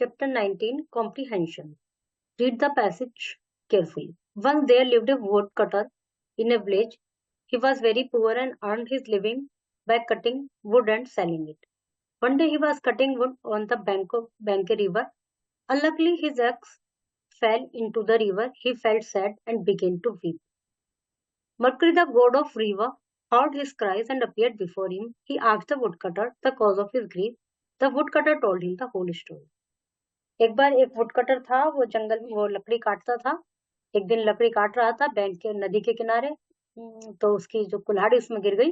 Chapter 19, Comprehension. Read the passage carefully. Once there lived a woodcutter in a village. He was very poor and earned his living by cutting wood and selling it. One day he was cutting wood on the bank a river. Unluckily, his axe fell into the river. He felt sad and began to weep. Mercury, the god of river, heard his cries and appeared before him. He asked the woodcutter the cause of his grief. The woodcutter told him the whole story. एक बार एक woodcutter था, वो जंगल में वो लकड़ी काटता था। एक दिन लकड़ी काट रहा था बैंक के नदी के किनारे। तो उसकी जो कुल्हाड़ी उसमें गिर गई।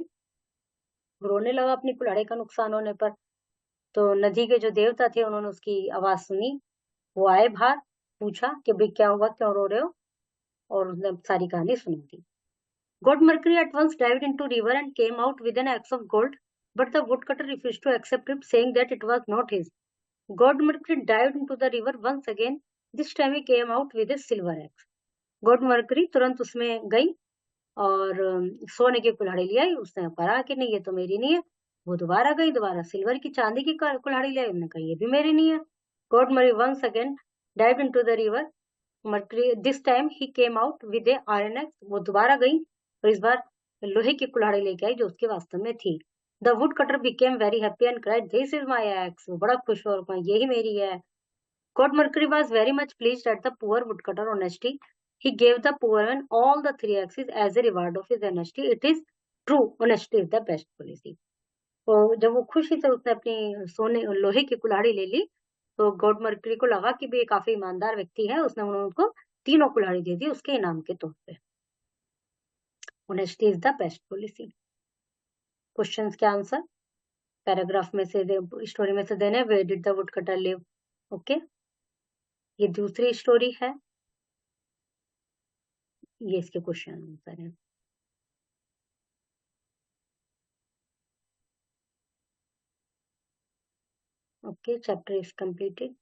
रोने लगा अपनी कुल्हाड़ी का नुकसान होने पर। तो नदी के जो देवता थे उन्होंने उसकी आवाज सुनी। वो आए बाहर, पूछा कि भाई क्या हुआ, क्यों रो रहे हो, और उसने सारी कहानी सुनी थी। God Mercury at once dived into river and came out with an axe of gold, but the woodcutter refused to accept him, saying that it was not his. God Mercury dived into the river once again. This time he came out with a silver axe. God Mercury तुरंत उसमें गई और सोने की कुल्हाड़ी ले आई। उसने कहा कि नहीं, ये तो मेरी नहीं है। वो दोबारा गई, दोबारा सिल्वर की चांदी की कुल्हाड़ी ले आई। उन्होंने कहा ये भी मेरी नहीं है। God Mercury once again dived into the river. Mercury this time he came out with a iron axe. वो दोबारा गई और इस बार लोहे की कुल्हाड़ी लेके आई जो उसके वास्तव में थी। The woodcutter became very happy and cried, "This is my axe." वो बड़ा खुश हुआ और कहा यही मेरी है। God Mercury was very much pleased at the poor woodcutter honesty. He gave the poor man all the three axes as a reward of his honesty. It is true, honesty is the best policy. तो जब वो खुशी से उसने अपनी सोने लोहे की कुल्हाड़ी ले ली, तो गॉड मर्क्यूरी को लगा कि भी काफी ईमानदार व्यक्ति है। उसने उनको तीनों कुल्हाड़ी दे दी उसके इनाम के तौर पे। Honesty is the best policy. Questions के आंसर पैराग्राफ में से स्टोरी में से देने। Where did the woodcutter live? Okay, ये दूसरी स्टोरी है, ये इसके क्वेश्चन आंसर है। Okay, chapter is completed.